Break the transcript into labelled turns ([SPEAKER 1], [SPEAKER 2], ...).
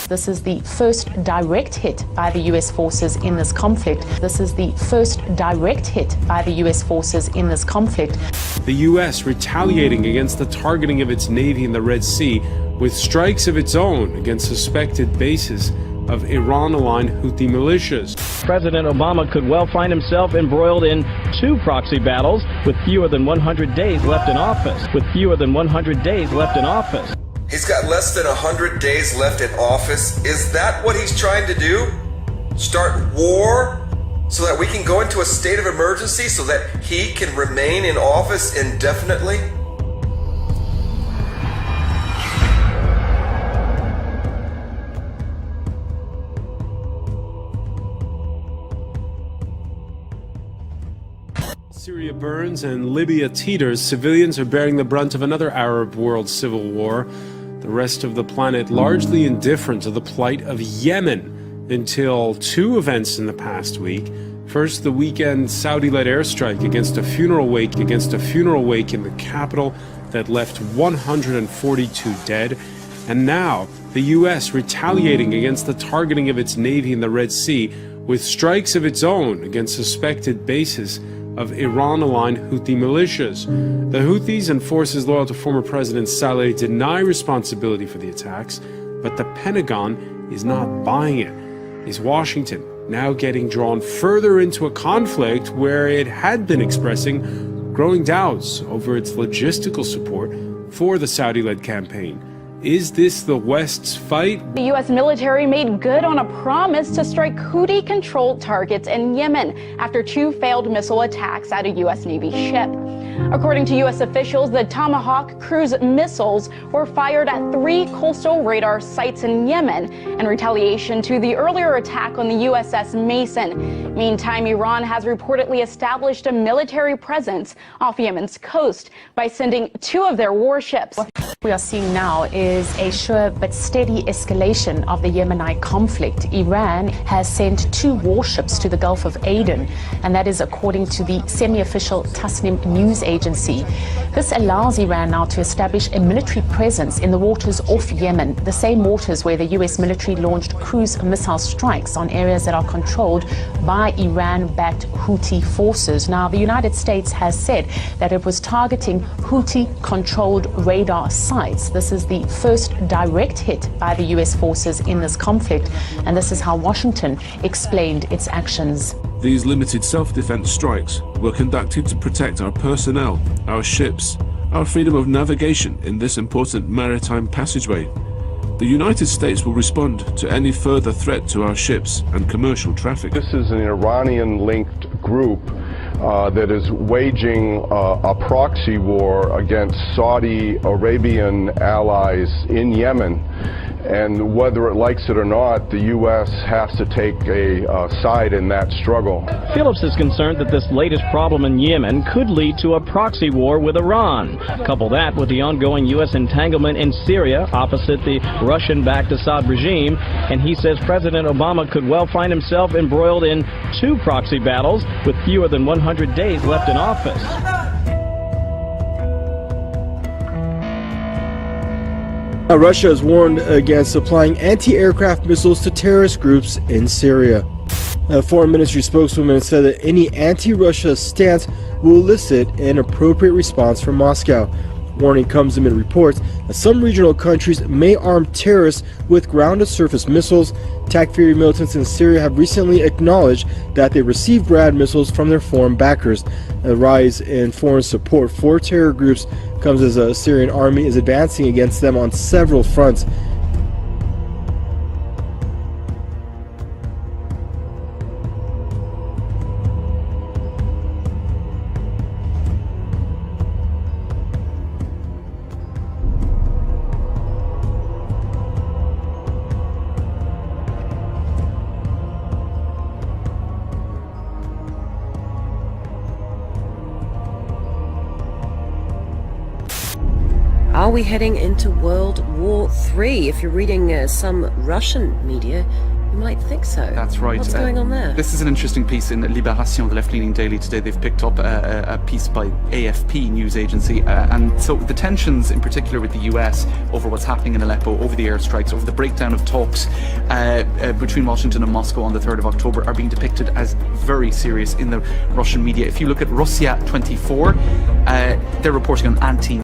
[SPEAKER 1] This is the first direct hit by the U.S. forces in this conflict. This is the first direct hit by the U.S. forces in this conflict.
[SPEAKER 2] The U.S. retaliating against the targeting of its navy in the Red Sea with strikes of its own against suspected bases of Iran-aligned Houthi militias.
[SPEAKER 3] President Obama could well find himself embroiled in two proxy battles with fewer than 100 days left in office.
[SPEAKER 4] He's got less than 100 days left in office. Is that what he's trying to do? Start war so that we can go into a state of emergency so that he can remain in office indefinitely?
[SPEAKER 2] Syria burns and Libya teeters. Civilians are bearing the brunt of another Arab world civil war. The rest of the planet largely indifferent to the plight of Yemen until two events in the past week. First, the weekend Saudi-led airstrike against a funeral wake in the capital that left 142 dead. And now, the U.S. retaliating against the targeting of its navy in the Red Sea with strikes of its own against suspected bases of Iran-aligned Houthi militias. The Houthis and forces loyal to former President Saleh deny responsibility for the attacks, but the Pentagon is not buying it. Is Washington now getting drawn further into a conflict where it had been expressing growing doubts over its logistical support for the Saudi-led campaign? Is this the West's fight?
[SPEAKER 5] The U.S. military made good on a promise to strike Houthi-controlled targets in Yemen after two failed missile attacks at a U.S. Navy ship. According to U.S. officials, the Tomahawk cruise missiles were fired at 3 coastal radar sites in Yemen in retaliation to the earlier attack on the USS Mason. Meantime, Iran has reportedly established a military presence off Yemen's coast by sending 2 of their warships.
[SPEAKER 1] What we are seeing now is a sure but steady escalation of the Yemenite conflict. Iran has sent 2 warships to the Gulf of Aden, and that is according to the semi-official Tasnim news agency. This allows Iran now to establish a military presence in the waters off Yemen, the same waters where the U.S. military launched cruise missile strikes on areas that are controlled by Iran-backed Houthi forces. Now, the United States has said that it was targeting Houthi-controlled radar sites. This is the first direct hit by the U.S. forces in this conflict, and this is how Washington explained its actions.
[SPEAKER 6] These limited self-defense strikes were conducted to protect our personnel, our ships, our freedom of navigation in this important maritime passageway. The United States will respond to any further threat to our ships and commercial traffic.
[SPEAKER 7] This is an Iranian-linked group that is waging a proxy war against Saudi Arabian allies in Yemen. And whether it likes it or not, the U.S. has to take a side in that struggle.
[SPEAKER 3] Phillips is concerned that this latest problem in Yemen could lead to a proxy war with Iran. Couple that with the ongoing U.S. entanglement in Syria opposite the Russian-backed Assad regime, and he says President Obama could well find himself embroiled in 2 proxy battles with fewer than 100 days left in office.
[SPEAKER 8] Russia has warned against supplying anti-aircraft missiles to terrorist groups in Syria. A foreign ministry spokeswoman said that any anti-Russia stance will elicit an appropriate response from Moscow. Warning comes amid reports that some regional countries may arm terrorists with ground-to-surface missiles. Takfiri militants in Syria have recently acknowledged that they received Grad missiles from their foreign backers. A rise in foreign support for terror groups comes as a Syrian army is advancing against them on several fronts.
[SPEAKER 9] Are we heading into World War III? If you're reading some Russian media, You might think so.
[SPEAKER 10] That's right.
[SPEAKER 9] What's going on there?
[SPEAKER 10] This is an interesting piece in Libération, the left-leaning daily today. They've picked up a piece by AFP news agency, and so the tensions, in particular with the US, over what's happening in Aleppo, over the airstrikes, over the breakdown of talks between Washington and Moscow on the 3rd of October, are being depicted as very serious in the Russian media. If you look at Russia 24, they're reporting on anti